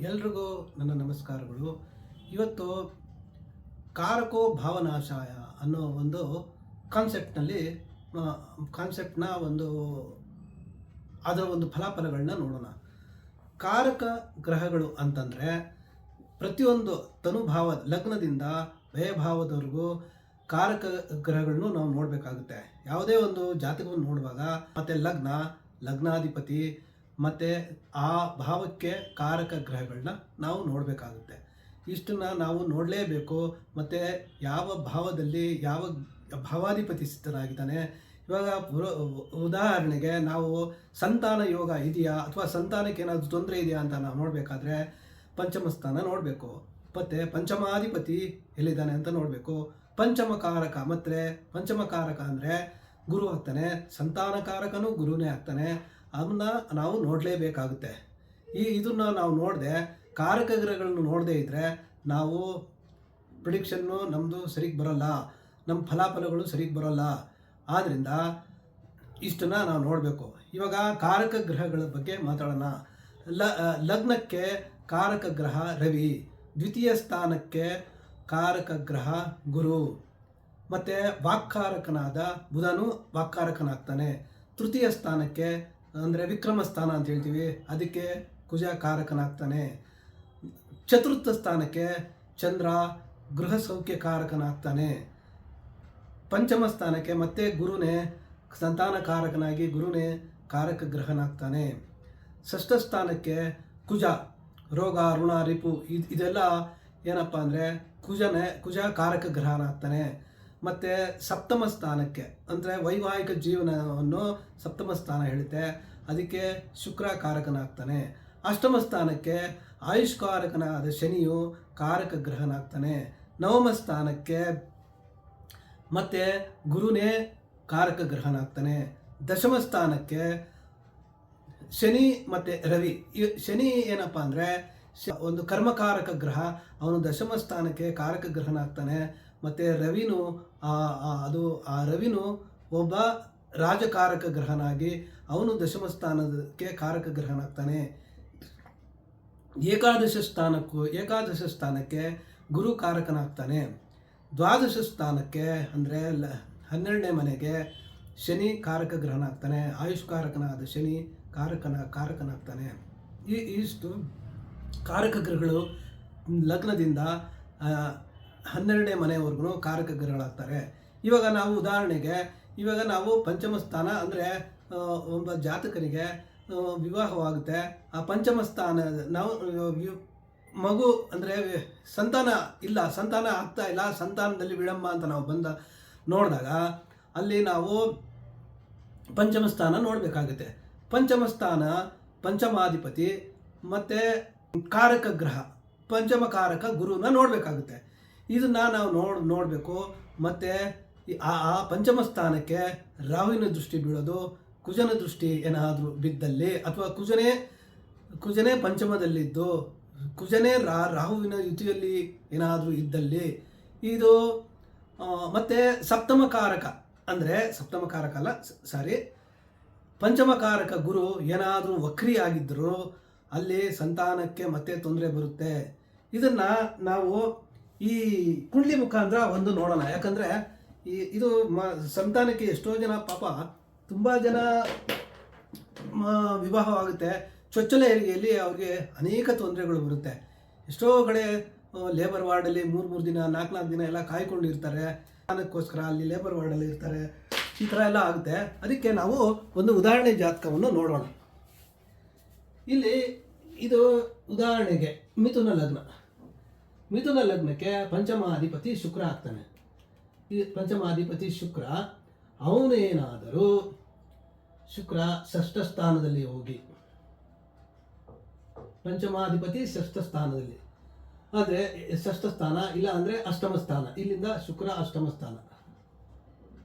ಎಲ್ರಿಗೂ ನನ್ನ ನಮಸ್ಕಾರಗಳು. ಇವತ್ತು ಕಾರಕೋ ಭಾವನಾಶಾಯ ಅನ್ನೋ ಒಂದು ಕಾನ್ಸೆಪ್ಟ್ನಲ್ಲಿ ಕಾನ್ಸೆಪ್ಟ್ನ ಅದರ ಒಂದು ಫಲಾಫಲಗಳನ್ನ ನೋಡೋಣ. ಕಾರಕ ಗ್ರಹಗಳು ಅಂತಂದರೆ ಪ್ರತಿಯೊಂದು ತನುಭಾವ ಲಗ್ನದಿಂದ ಭಯಭಾವದವರೆಗೂ ಕಾರಕ ಗ್ರಹಗಳನ್ನು ನಾವು ನೋಡಬೇಕಾಗುತ್ತೆ. ಯಾವುದೇ ಒಂದು ಜಾತಕವನ್ನು ನೋಡುವಾಗ ಮತ್ತು ಲಗ್ನಾಧಿಪತಿ ಮತ್ತು ಆ ಭಾವಕ್ಕೆ ಕಾರಕ ಗ್ರಹಗಳನ್ನ ನಾವು ನೋಡಬೇಕಾಗುತ್ತೆ. ಇಷ್ಟನ್ನು ನಾವು ನೋಡಲೇಬೇಕು. ಮತ್ತು ಯಾವ ಭಾವದಲ್ಲಿ ಯಾವ ಭಾವಾಧಿಪತಿ ಸ್ಥಿತನಾಗಿದ್ದಾನೆ. ಇವಾಗ ಉದಾಹರಣೆಗೆ ನಾವು ಸಂತಾನ ಯೋಗ ಇದೆಯಾ ಅಥವಾ ಸಂತಾನಕ್ಕೆ ಏನಾದರೂ ತೊಂದರೆ ಇದೆಯಾ ಅಂತ ನಾವು ನೋಡಬೇಕಾದ್ರೆ ಪಂಚಮ ಸ್ಥಾನ ನೋಡಬೇಕು. ಮತ್ತು ಪಂಚಮಾಧಿಪತಿ ಎಲ್ಲಿದ್ದಾನೆ ಅಂತ ನೋಡಬೇಕು. ಪಂಚಮಕಾರಕ ಮತ್ತು ಪಂಚಮಕಾರಕ ಅಂದರೆ ಗುರು ಆಗ್ತಾನೆ, ಸಂತಾನಕಾರಕನೂ ಗುರುನೇ ಆಗ್ತಾನೆ. ಅದನ್ನ ನಾವು ನೋಡಲೇಬೇಕಾಗುತ್ತೆ. ಇದನ್ನು ನಾವು ನೋಡದೆ ಕಾರಕ ಗ್ರಹಗಳನ್ನು ನೋಡದೇ ಇದ್ದರೆ ನಾವು ಪ್ರಿಡಿಕ್ಷನ್ನು ನಮ್ಮದು ಸರಿಗೆ ಬರೋಲ್ಲ, ನಮ್ಮ ಫಲಾಫಲಗಳು ಸರಿಗೆ ಬರೋಲ್ಲ. ಆದ್ದರಿಂದ ಇಷ್ಟನ್ನು ನಾವು ನೋಡಬೇಕು. ಇವಾಗ ಕಾರಕ ಗ್ರಹಗಳ ಬಗ್ಗೆ ಮಾತಾಡೋಣ. ಲಗ್ನಕ್ಕೆ ಕಾರಕ ಗ್ರಹ ರವಿ, ದ್ವಿತೀಯ ಸ್ಥಾನಕ್ಕೆ ಕಾರಕ ಗ್ರಹ ಗುರು, ಮತ್ತು ವಾಕ್ಕಾರಕನಾದ ಬುಧನು ವಾಕ್ಕಾರಕನಾಗ್ತಾನೆ. ತೃತೀಯ ಸ್ಥಾನಕ್ಕೆ ಅಂದರೆ ವಿಕ್ರಮ ಸ್ಥಾನ ಅಂತ ಹೇಳ್ತೀವಿ, ಅದಕ್ಕೆ ಕುಜ ಕಾರಕನಾಗ್ತಾನೆ. ಚತುರ್ಥ ಸ್ಥಾನಕ್ಕೆ ಚಂದ್ರ ಗೃಹ ಸೌಖ್ಯ ಕಾರಕನಾಗ್ತಾನೆ. ಪಂಚಮ ಸ್ಥಾನಕ್ಕೆ ಮತ್ತೆ ಗುರುನೇ ಸಂತಾನಕಾರಕನಾಗಿ ಗುರುನೇ ಕಾರಕ ಗ್ರಹನಾಗ್ತಾನೆ. ಷಷ್ಠ ಸ್ಥಾನಕ್ಕೆ ಕುಜ ರೋಗ ಋಣ ರಿಪು ಇದೆಲ್ಲ ಏನಪ್ಪ ಅಂದರೆ ಕುಜ ಕಾರಕ ಗ್ರಹನಾಗ್ತಾನೆ. ಮತ್ತು ಸಪ್ತಮ ಸ್ಥಾನಕ್ಕೆ ಅಂದರೆ ವೈವಾಹಿಕ ಜೀವನವನ್ನು ಸಪ್ತಮ ಸ್ಥಾನ ಹೇಳುತ್ತೆ, ಅದಕ್ಕೆ ಶುಕ್ರ ಕಾರಕನಾಗ್ತಾನೆ. ಅಷ್ಟಮ ಸ್ಥಾನಕ್ಕೆ ಆಯುಷ್ಕಾರಕನಾದ ಶನಿಯು ಕಾರಕ ಗ್ರಹನಾಗ್ತಾನೆ. ನವಮ ಸ್ಥಾನಕ್ಕೆ ಮತ್ತು ಗುರುನೇ ಕಾರಕ ಗ್ರಹನಾಗ್ತಾನೆ. ದಶಮ ಸ್ಥಾನಕ್ಕೆ ಶನಿ ಮತ್ತು ರವಿ. ಶನಿ ಏನಪ್ಪ ಅಂದರೆ ಒಂದು ಕರ್ಮಕಾರಕ ಗ್ರಹ, ಅವನು ದಶಮ ಸ್ಥಾನಕ್ಕೆ ಕಾರಕ ಗ್ರಹನಾಗ್ತಾನೆ. ಮತ್ತು ರವಿನು ರವಿನು ಒಬ್ಬ ರಾಜಕಾರಕ ಗ್ರಹನಾಗಿ ಅವನು ದಶಮ ಸ್ಥಾನಕ್ಕೆ ಕಾರಕ ಗ್ರಹನಾಗ್ತಾನೆ. ಏಕಾದಶ ಸ್ಥಾನಕ್ಕೆ ಗುರು ಕಾರಕನಾಗ್ತಾನೆ. ದ್ವಾದಶ ಸ್ಥಾನಕ್ಕೆ ಅಂದರೆ 12ನೇ ಮನೆಗೆ ಶನಿ ಕಾರಕ ಗ್ರಹನಾಗ್ತಾನೆ. ಆಯುಷ್ಕಾರಕನಾದ ಶನಿ ಕಾರಕನಾಗ್ತಾನೆ. ಇಷ್ಟು ಕಾರಕ ಗ್ರಹಗಳು ಲಗ್ನದಿಂದ 12ನೇ ಮನೆಯವರೆಗೂ ಕಾರಕ ಗ್ರಹಗಳಾಗ್ತಾರೆ. ಇವಾಗ ನಾವು ಉದಾಹರಣೆಗೆ ನಾವು ಪಂಚಮ ಸ್ಥಾನ ಅಂದರೆ ಒಬ್ಬ ಜಾತಕರಿಗೆ ವಿವಾಹವಾಗುತ್ತೆ. ಆ ಪಂಚಮ ಸ್ಥಾನ ನಾವು ಮಗು ಅಂದರೆ ಸಂತಾನ ಆಗ್ತಾ ಇಲ್ಲ, ಸಂತಾನದಲ್ಲಿ ವಿಳಂಬ ಅಂತ ನಾವು ನೋಡಿದಾಗ ಅಲ್ಲಿ ನಾವು ಪಂಚಮ ಸ್ಥಾನ ನೋಡಬೇಕಾಗುತ್ತೆ. ಪಂಚಮ ಸ್ಥಾನ ಪಂಚಮಾಧಿಪತಿ ಮತ್ತು ಕಾರಕ ಗ್ರಹ ಪಂಚಮಕಾರಕ ಗುರುನ ನೋಡಬೇಕಾಗುತ್ತೆ. ಇದನ್ನು ನಾವು ನೋಡಬೇಕು. ಮತ್ತು ಆ ಪಂಚಮ ಸ್ಥಾನಕ್ಕೆ ರಾಹುವಿನ ದೃಷ್ಟಿ ಬೀಳೋದು, ಕುಜನ ದೃಷ್ಟಿ ಏನಾದರೂ ಬಿದ್ದಲ್ಲಿ ಅಥವಾ ಕುಜನೇ ಪಂಚಮದಲ್ಲಿದ್ದು ಕುಜನೇ ರಾಹುವಿನ ಯುತಿಯಲ್ಲಿ ಏನಾದರೂ ಇದ್ದಲ್ಲಿ ಇದು. ಮತ್ತು ಸಪ್ತಮಕಾರಕ ಅಂದರೆ ಪಂಚಮಕಾರಕ ಗುರು ಏನಾದರೂ ವಕ್ರಿಯಾಗಿದ್ದರೂ ಅಲ್ಲಿ ಸಂತಾನಕ್ಕೆ ಮತ್ತೆ ತೊಂದರೆ ಬರುತ್ತೆ. ಇದನ್ನು ನಾವು ಈ ಕುಂಡ್ಲಿ ಮುಖಾಂತರ ಒಂದು ನೋಡೋಣ. ಯಾಕಂದರೆ ಇದು ಸಂತಾನಕ್ಕೆ ಎಷ್ಟೋ ಜನ ಪಾಪ ತುಂಬ ಜನ ವಿವಾಹವಾಗುತ್ತೆ, ಚೊಚ್ಚಲ ಹೆರಿಗೆಯಲ್ಲಿ ಅವ್ರಿಗೆ ಅನೇಕ ತೊಂದರೆಗಳು ಬರುತ್ತೆ. ಎಷ್ಟೋ ಕಡೆ ಲೇಬರ್ ವಾರ್ಡಲ್ಲಿ 3 ದಿನ 4 ದಿನ ಎಲ್ಲ ಕಾಯ್ಕೊಂಡಿರ್ತಾರೆ. ಅದಕ್ಕೋಸ್ಕರ ಅಲ್ಲಿ ಲೇಬರ್ ವಾರ್ಡಲ್ಲಿ ಇರ್ತಾರೆ. ಈ ಥರ ಎಲ್ಲ ಆಗುತ್ತೆ. ಅದಕ್ಕೆ ನಾವು ಒಂದು ಉದಾಹರಣೆ ಜಾತಕವನ್ನು ನೋಡೋಣ. ಇಲ್ಲಿ ಇದು ಉದಾಹರಣೆಗೆ ಮಿಥುನ ಲಗ್ನಕ್ಕೆ ಪಂಚಮಾಧಿಪತಿ ಶುಕ್ರ ಆಗ್ತಾನೆ. ಈ ಪಂಚಮಾಧಿಪತಿ ಶುಕ್ರ ಅವನೇನಾದರೂ ಶುಕ್ರ ಷಷ್ಠ ಸ್ಥಾನದಲ್ಲಿ ಹೋಗಿ ಪಂಚಮಾಧಿಪತಿ ಷಷ್ಠ ಸ್ಥಾನದಲ್ಲಿ ಆದರೆ ಷಷ್ಠ ಸ್ಥಾನ ಇಲ್ಲ ಅಂದರೆ ಅಷ್ಟಮ ಸ್ಥಾನ, ಇಲ್ಲಿಂದ ಶುಕ್ರ ಅಷ್ಟಮ ಸ್ಥಾನ.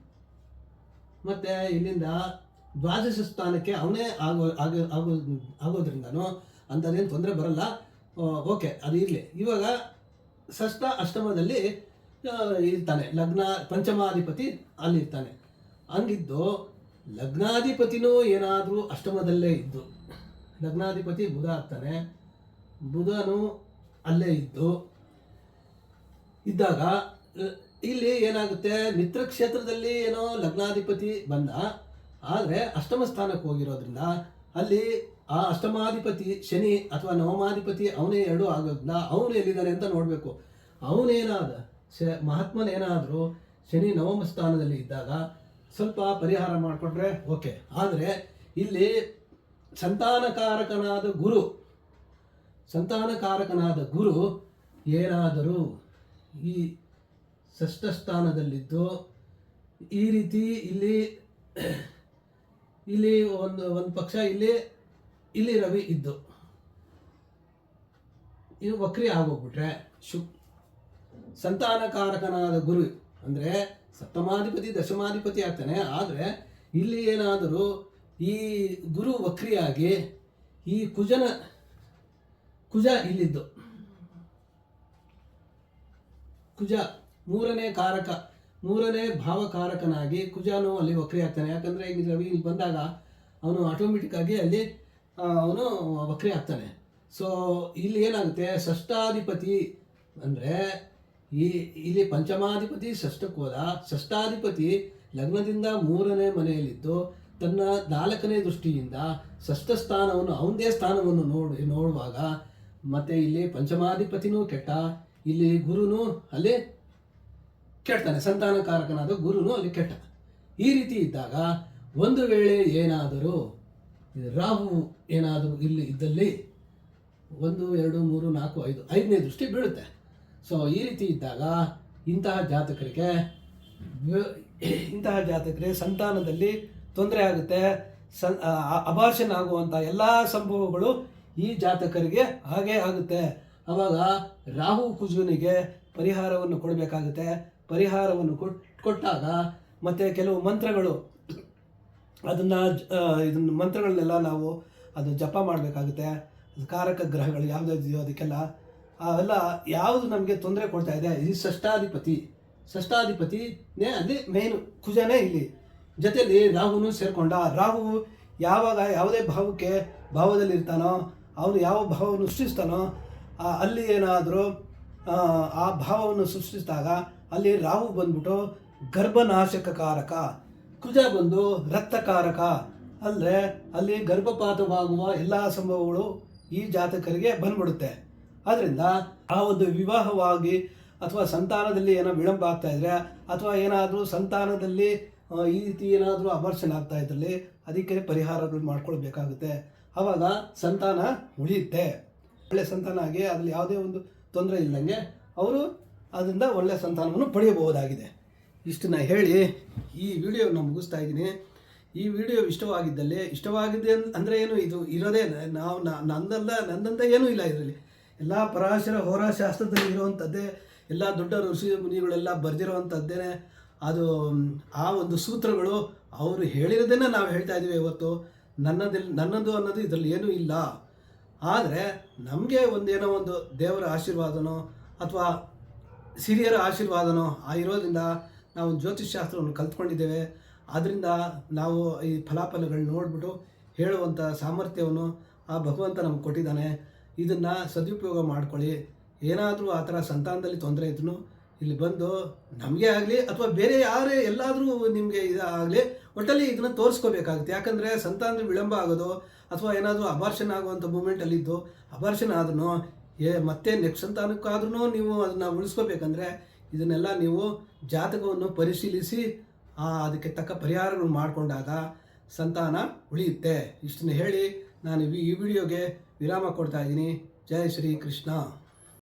ಮತ್ತು ಇಲ್ಲಿಂದ ದ್ವಾದಶ ಸ್ಥಾನಕ್ಕೆ ಅವನೇ ಆಗೋದ್ರಿಂದನೂ ಅಂಥದ್ದೇನು ತೊಂದರೆ ಬರಲ್ಲ. ಓಕೆ, ಅದು ಇರಲಿ. ಇವಾಗ ಷಷ್ಠ ಅಷ್ಟಮದಲ್ಲಿ ಇರ್ತಾನೆ. ಪಂಚಮಾಧಿಪತಿ ಅಲ್ಲಿರ್ತಾನೆ. ಹಂಗಿದ್ದು ಲಗ್ನಾಧಿಪತಿನೂ ಏನಾದರೂ ಅಷ್ಟಮದಲ್ಲೇ ಇದ್ದು ಲಗ್ನಾಧಿಪತಿ ಬುಧ ಆಗ್ತಾನೆ. ಬುಧನು ಅಲ್ಲೇ ಇದ್ದಾಗ ಇಲ್ಲಿ ಏನಾಗುತ್ತೆ, ಮಿತ್ರ ಕ್ಷೇತ್ರದಲ್ಲಿ ಏನೋ ಲಗ್ನಾಧಿಪತಿ ಬಂದ, ಆದರೆ ಅಷ್ಟಮ ಸ್ಥಾನಕ್ಕೆ ಹೋಗಿರೋದ್ರಿಂದ ಅಲ್ಲಿ ಆ ಅಷ್ಟಮಾಧಿಪತಿ ಶನಿ ಅಥವಾ ನವಮಾಧಿಪತಿ ಅವನೇ ಎರಡೂ ಆಗೋದ್ರಿಂದ ಅವನು ಎಲ್ಲಿದ್ದಾನೆ ಅಂತ ನೋಡಬೇಕು. ಅವನೇನಾದ ಮಹಾತ್ಮನೇನಾದರೂ ಶನಿ ನವಮ ಸ್ಥಾನದಲ್ಲಿ ಇದ್ದಾಗ ಸ್ವಲ್ಪ ಪರಿಹಾರ ಮಾಡಿಕೊಂಡ್ರೆ ಓಕೆ. ಆದರೆ ಇಲ್ಲಿ ಸಂತಾನಕಾರಕನಾದ ಗುರು ಏನಾದರೂ ಈ ಷಷ್ಠ ಸ್ಥಾನದಲ್ಲಿದ್ದು ಈ ರೀತಿ ಇಲ್ಲಿ ಒಂದು ಪಕ್ಷ ಇಲ್ಲಿ ರವಿ ಇದ್ದು ಇದು ವಕ್ರಿ ಆಗೋಗ್ಬಿಟ್ರೆ ಸಂತಾನಕಾರಕನಾದ ಗುರು ಅಂದರೆ ಸಪ್ತಮಾಧಿಪತಿ ದಶಮಾಧಿಪತಿ ಆಗ್ತಾನೆ. ಆದರೆ ಇಲ್ಲಿ ಏನಾದರೂ ಈ ಗುರು ವಕ್ರಿಯಾಗಿ ಈ ಕುಜ ಇಲ್ಲಿದ್ದು ಕುಜ ಮೂರನೇ ಭಾವಕಾರಕನಾಗಿ ಕುಜನು ಅಲ್ಲಿ ವಕ್ರಿ ಆಗ್ತಾನೆ. ಯಾಕಂದರೆ ಈಗ ರವಿ ಇಲ್ಲಿ ಬಂದಾಗ ಅವನು ಆಟೋಮೆಟಿಕ್ಕಾಗಿ ಅಲ್ಲಿ ಅವನು ವಕ್ರಿ ಆಗ್ತಾನೆ. ಸೊ ಇಲ್ಲಿ ಏನಾಗುತ್ತೆ, ಷಷ್ಠಾಧಿಪತಿ ಅಂದರೆ ಇಲ್ಲಿ ಪಂಚಮಾಧಿಪತಿ ಷಷ್ಠಕ್ಕೆ ಹೋದ, ಷಷ್ಠಾಧಿಪತಿ ಲಗ್ನದಿಂದ 3ನೇ ಮನೆಯಲ್ಲಿದ್ದು ತನ್ನ 4ನೇ ದೃಷ್ಟಿಯಿಂದ ಷಷ್ಠ ಸ್ಥಾನವನ್ನು ಅವನದೇ ಸ್ಥಾನವನ್ನು ನೋಡುವಾಗ ಮತ್ತು ಇಲ್ಲಿ ಪಂಚಮಾಧಿಪತಿನೂ ಕೆಟ್ಟ, ಇಲ್ಲಿ ಗುರುನು ಅಲ್ಲಿ ಕೆಡ್ತಾನೆ, ಸಂತಾನಕಾರಕನಾದ ಗುರುನು ಅಲ್ಲಿ ಕೆಟ್ಟ. ಈ ರೀತಿ ಇದ್ದಾಗ ಒಂದು ವೇಳೆ ಏನಾದರೂ ರಾಹು ಏನಾದರೂ ಇಲ್ಲಿ ಇದ್ದಲ್ಲಿ 1 2 3 4 5 5ನೇ ದೃಷ್ಟಿ ಬೀಳುತ್ತೆ. ಸೊ ಈ ರೀತಿ ಇದ್ದಾಗ ಇಂತಹ ಜಾತಕರಿಗೆ ಸಂತಾನದಲ್ಲಿ ತೊಂದರೆ ಆಗುತ್ತೆ. ಅಬಾರ್ಷನ್ ಆಗುವಂಥ ಎಲ್ಲ ಸಂಭವಗಳು ಈ ಜಾತಕರಿಗೆ ಹಾಗೇ ಆಗುತ್ತೆ. ಆವಾಗ ರಾಹು ಕುಜನಿಗೆ ಪರಿಹಾರವನ್ನು ಕೊಡಬೇಕಾಗುತ್ತೆ. ಪರಿಹಾರವನ್ನು ಕೊಟ್ಟಾಗ ಮತ್ತು ಕೆಲವು ಮಂತ್ರಗಳು ಇದನ್ನು ಮಂತ್ರಗಳನ್ನೆಲ್ಲ ನಾವು ಅದು ಜಪ ಮಾಡಬೇಕಾಗುತ್ತೆ. ಕಾರಕ ಗ್ರಹಗಳು ಯಾವುದಿದೆಯೋ ಅದಕ್ಕೆಲ್ಲ ಅವೆಲ್ಲ ಯಾವುದು ನಮಗೆ ತೊಂದರೆ ಕೊಡ್ತಾ ಇದೆ, ಈ ಷಷ್ಠಾಧಿಪತಿನೇ ಅಲ್ಲಿ ಮೇನು, ಕುಜನೇ ಇಲ್ಲಿ ಜೊತೆಯಲ್ಲಿ ರಾಹುನು ಸೇರಿಕೊಂಡ. ರಾಹು ಯಾವಾಗ ಯಾವುದೇ ಭಾವದಲ್ಲಿರ್ತಾನೋ ಅವನು ಯಾವ ಭಾವವನ್ನು ಸೃಷ್ಟಿಸ್ತಾನೋ ಅಲ್ಲಿ ಏನಾದರೂ ಆ ಭಾವವನ್ನು ಸೃಷ್ಟಿಸಿದಾಗ ಅಲ್ಲಿ ರಾಹು ಬಂದ್ಬಿಟ್ಟು ಗರ್ಭನಾಶಕ ಕಾರಕ, ಕುಜ ಬಂದು ರಕ್ತಕಾರಕ. ಅಂದರೆ ಅಲ್ಲಿ ಗರ್ಭಪಾತವಾಗುವ ಎಲ್ಲ ಸಂಭವಗಳು ಈ ಜಾತಕರಿಗೆ ಬಂದ್ಬಿಡುತ್ತೆ. ಆದ್ದರಿಂದ ಆ ಒಂದು ವಿವಾಹವಾಗಿ ಅಥವಾ ಸಂತಾನದಲ್ಲಿ ಏನೋ ವಿಳಂಬ ಆಗ್ತಾ ಇದ್ರೆ ಅಥವಾ ಏನಾದರೂ ಸಂತಾನದಲ್ಲಿ ಈ ರೀತಿ ಏನಾದರೂ ಅಬಾರ್ಷನ್ ಆಗ್ತಾ ಇದ್ರಲ್ಲಿ ಅದಕ್ಕೆ ಪರಿಹಾರಗಳು ಮಾಡ್ಕೊಳ್ಬೇಕಾಗುತ್ತೆ. ಆವಾಗ ಸಂತಾನ ಉಳಿಯುತ್ತೆ. ಒಳ್ಳೆ ಸಂತಾನ ಆಗಿ ಅದರಲ್ಲಿ ಯಾವುದೇ ಒಂದು ತೊಂದರೆ ಇಲ್ಲದಂಗೆ ಅವರು ಅದರಿಂದ ಒಳ್ಳೆಯ ಸಂತಾನವನ್ನು ಪಡೆಯಬಹುದಾಗಿದೆ. ಇಷ್ಟನ್ನ ಹೇಳಿ ಈ ವಿಡಿಯೋನ ಮುಗಿಸ್ತಾ ಇದ್ದೀನಿ. ಈ ವಿಡಿಯೋ ಇಷ್ಟವಾಗಿದೆ ಅಂದರೆ ಏನು, ಇದು ಇರೋದೇ ನಂದಂತ ಏನೂ ಇಲ್ಲ. ಇದರಲ್ಲಿ ಎಲ್ಲ ಪರಾಶರ ಹೋರಾಶಾಸ್ತ್ರದಲ್ಲಿ ಇರುವಂಥದ್ದೇ, ಎಲ್ಲ ದೊಡ್ಡ ಋಷಿ ಮುನಿಗಳೆಲ್ಲ ಬರೆದಿರುವಂಥದ್ದೇ. ಅದು ಆ ಒಂದು ಸೂತ್ರಗಳು ಅವರು ಹೇಳಿರೋದನ್ನೇ ನಾವು ಹೇಳ್ತಾ ಇದ್ದೀವಿ. ಇವತ್ತು ನನ್ನದು ಅನ್ನೋದು ಇದರಲ್ಲಿ ಏನೂ ಇಲ್ಲ. ಆದರೆ ನಮಗೆ ಒಂದೇನೋ ಒಂದು ದೇವರ ಆಶೀರ್ವಾದನೋ ಅಥವಾ ಹಿರಿಯರ ಆಶೀರ್ವಾದನೋ ಇರೋದ್ರಿಂದ ನಾವು ಜ್ಯೋತಿಷ್ಶಾಸ್ತ್ರವನ್ನು ಕಲ್ತ್ಕೊಂಡಿದ್ದೇವೆ. ಆದ್ದರಿಂದ ನಾವು ಈ ಫಲಾಫಲಗಳನ್ನ ನೋಡಿಬಿಟ್ಟು ಹೇಳುವಂಥ ಸಾಮರ್ಥ್ಯವನ್ನು ಆ ಭಗವಂತ ನಮ್ಗೆ ಕೊಟ್ಟಿದ್ದಾನೆ. ಇದನ್ನು ಸದುಪಯೋಗ ಮಾಡ್ಕೊಳ್ಳಿ. ಏನಾದರೂ ಆ ಥರ ಸಂತಾನದಲ್ಲಿ ತೊಂದರೆ ಇದ್ರೂ ಇಲ್ಲಿ ಬಂದು ನಮಗೆ ಆಗಲಿ ಅಥವಾ ಬೇರೆ ಯಾರೇ ಎಲ್ಲಾದರೂ ನಿಮಗೆ ಇದಾಗಲಿ ಒಟ್ಟಲ್ಲಿ ಇದನ್ನು ತೋರಿಸ್ಕೋಬೇಕಾಗುತ್ತೆ. ಯಾಕಂದರೆ ಸಂತಾನದಲ್ಲಿ ವಿಳಂಬ ಆಗೋದು ಅಥವಾ ಏನಾದರೂ ಅಬಾರ್ಷನ್ ಆಗುವಂಥ ಮೂಮೆಂಟಲ್ಲಿದ್ದು ಅಬಾರ್ಷನ್ ಆದ್ರೂ ಮತ್ತೆ ನೆಕ್ಸ್ಟ್ ಸಂತಾನಕ್ಕಾದ್ರೂ ನೀವು ಅದನ್ನು ಉಳಿಸ್ಕೋಬೇಕಂದ್ರೆ ಇದನ್ನೆಲ್ಲ ನೀವು ಜಾತಕವನ್ನು ಪರಿಶೀಲಿಸಿ ಅದಕ್ಕೆ ತಕ್ಕ ಪರಿಹಾರಗಳು ಮಾಡಿಕೊಂಡಾಗ ಸಂತಾನ ಉಳಿಯುತ್ತೆ. ಇಷ್ಟನ್ನು ಹೇಳಿ ನಾನು ಈ ವಿಡಿಯೋಗೆ ವಿರಾಮ ಕೊಡ್ತಾ ಇದ್ದೀನಿ. ಜೈ ಶ್ರೀ ಕೃಷ್ಣ.